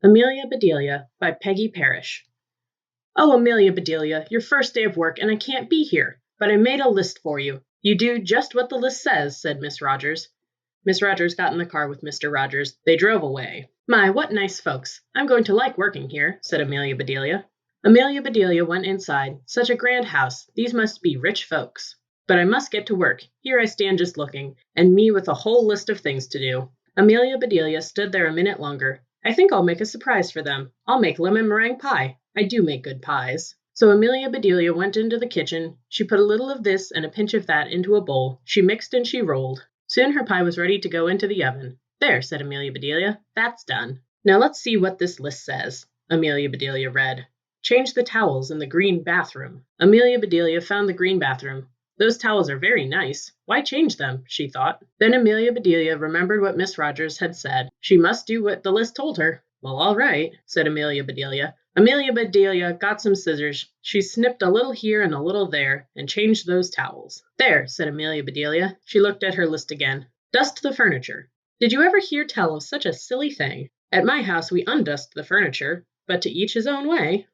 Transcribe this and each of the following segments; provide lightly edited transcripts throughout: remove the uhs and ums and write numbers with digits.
Amelia Bedelia by Peggy Parish. Oh, Amelia Bedelia, your first day of work and I can't be here, but I made a list for you. You do just what the list says, said Miss Rogers. Miss Rogers got in the car with Mr. Rogers. They drove away. My, what nice folks. I'm going to like working here, said Amelia Bedelia. Amelia Bedelia went inside. Such a grand house. These must be rich folks. But I must get to work. Here I stand just looking, and me with a whole list of things to do. Amelia Bedelia stood there a minute longer. I think I'll make a surprise for them. I'll make lemon meringue pie. I do make good pies. So Amelia Bedelia went into the kitchen. She put a little of this and a pinch of that into a bowl. She mixed and she rolled. Soon her pie was ready to go into the oven. There, said Amelia Bedelia. That's done. Now let's see what this list says. Amelia Bedelia read. Change the towels in the green bathroom. Amelia Bedelia found the green bathroom. Those towels are very nice. Why change them? She thought. Then Amelia Bedelia remembered what Miss Rogers had said. She must do what the list told her. Well, all right, said Amelia Bedelia. Amelia Bedelia got some scissors. She snipped a little here and a little there and changed those towels. There, said Amelia Bedelia. She looked at her list again. Dust the furniture. Did you ever hear tell of such a silly thing? At my house we undust the furniture, but to each his own way.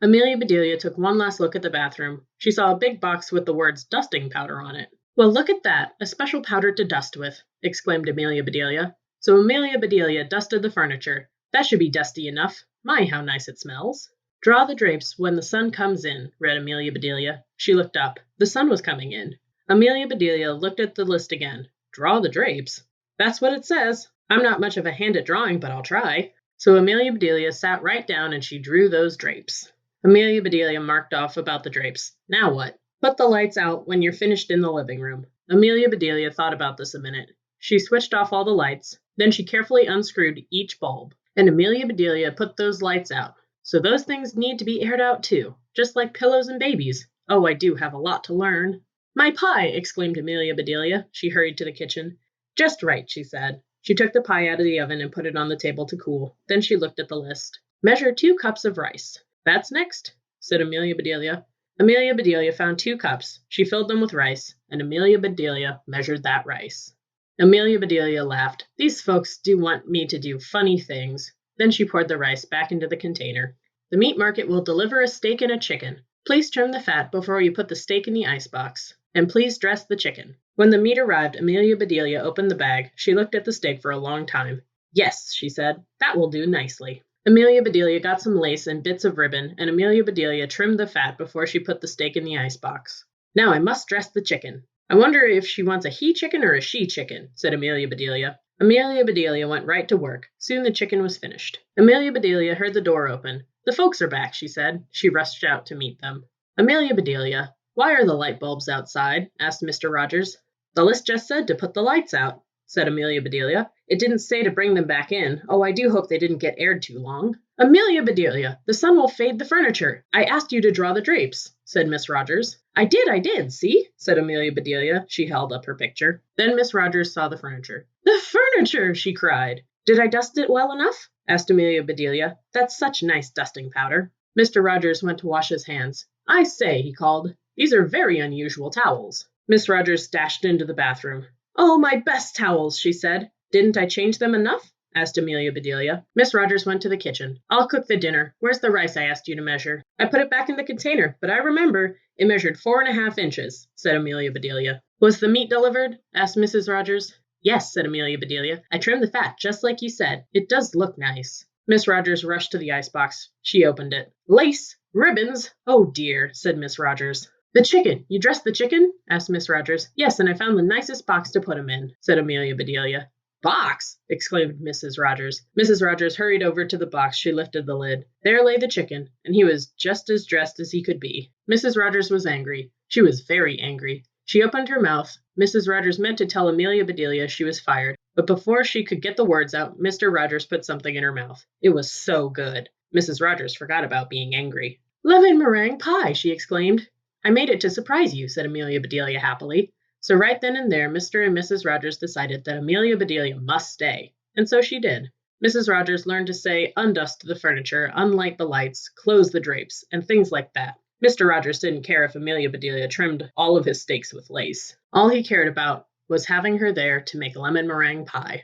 Amelia Bedelia took one last look at the bathroom. She saw a big box with the words dusting powder on it. Well, look at that, a special powder to dust with, exclaimed Amelia Bedelia. So Amelia Bedelia dusted the furniture. That should be dusty enough. My, how nice it smells. Draw the drapes when the sun comes in, read Amelia Bedelia. She looked up. The sun was coming in. Amelia Bedelia looked at the list again. Draw the drapes? That's what it says. I'm not much of a hand at drawing, but I'll try. So Amelia Bedelia sat right down and she drew those drapes. Amelia Bedelia marked off about the drapes. Now what? Put the lights out when you're finished in the living room. Amelia Bedelia thought about this a minute. She switched off all the lights. Then she carefully unscrewed each bulb. And Amelia Bedelia put those lights out. So those things need to be aired out too, just like pillows and babies. Oh, I do have a lot to learn. My pie, exclaimed Amelia Bedelia. She hurried to the kitchen. Just right, she said. She took the pie out of the oven and put it on the table to cool. Then she looked at the list. Measure 2 cups of rice. That's next, said Amelia Bedelia. Amelia Bedelia found 2 cups. She filled them with rice, and Amelia Bedelia measured that rice. Amelia Bedelia laughed. These folks do want me to do funny things. Then she poured the rice back into the container. The meat market will deliver a steak and a chicken. Please trim the fat before you put the steak in the icebox. And please dress the chicken. When the meat arrived, Amelia Bedelia opened the bag. She looked at the steak for a long time. Yes, she said, that will do nicely. Amelia Bedelia got some lace and bits of ribbon, and Amelia Bedelia trimmed the fat before she put the steak in the icebox. Now I must dress the chicken. I wonder if she wants a he chicken or a she chicken, said Amelia Bedelia. Amelia Bedelia went right to work. Soon the chicken was finished. Amelia Bedelia heard the door open. The folks are back, she said. She rushed out to meet them. Amelia Bedelia, why are the light bulbs outside? Asked Mr. Rogers. The list just said to put the lights out, said Amelia Bedelia. It didn't say to bring them back in. Oh, I do hope they didn't get aired too long. Amelia Bedelia, the sun will fade the furniture. I asked you to draw the drapes, said Miss Rogers. I did, see, said Amelia Bedelia. She held up her picture. Then Miss Rogers saw the furniture. The furniture, she cried. Did I dust it well enough? Asked Amelia Bedelia. That's such nice dusting powder. Mr. Rogers went to wash his hands. I say, he called, these are very unusual towels. Miss Rogers dashed into the bathroom. Oh, my best towels, she said. Didn't I change them enough? Asked Amelia Bedelia. Miss Rogers went to the kitchen. I'll cook the dinner. Where's the rice I asked you to measure? I put it back in the container, but I remember it measured 4.5 inches, said Amelia Bedelia. Was the meat delivered? Asked Mrs. Rogers. Yes, said Amelia Bedelia. I trimmed the fat just like you said. It does look nice. Miss Rogers rushed to the icebox. She opened it. Lace! Ribbons! Oh dear, said Miss Rogers. The chicken! You dressed the chicken? Asked Miss Rogers. Yes, and I found the nicest box to put him in, said Amelia Bedelia. Box! Exclaimed Mrs. Rogers. Mrs. Rogers hurried over to the box. She lifted the lid. There lay the chicken, and he was just as dressed as he could be. Mrs. Rogers was angry. She was very angry. She opened her mouth. Mrs. Rogers meant to tell Amelia Bedelia she was fired, but before she could get the words out, Mr. Rogers put something in her mouth. It was so good. Mrs. Rogers forgot about being angry. Lemon meringue pie, she exclaimed. I made it to surprise you, said Amelia Bedelia happily. So right then and there, Mr. and Mrs. Rogers decided that Amelia Bedelia must stay, and so she did. Mrs. Rogers learned to say, undust the furniture, unlight the lights, close the drapes, and things like that. Mr. Rogers didn't care if Amelia Bedelia trimmed all of his steaks with lace. All he cared about was having her there to make lemon meringue pie.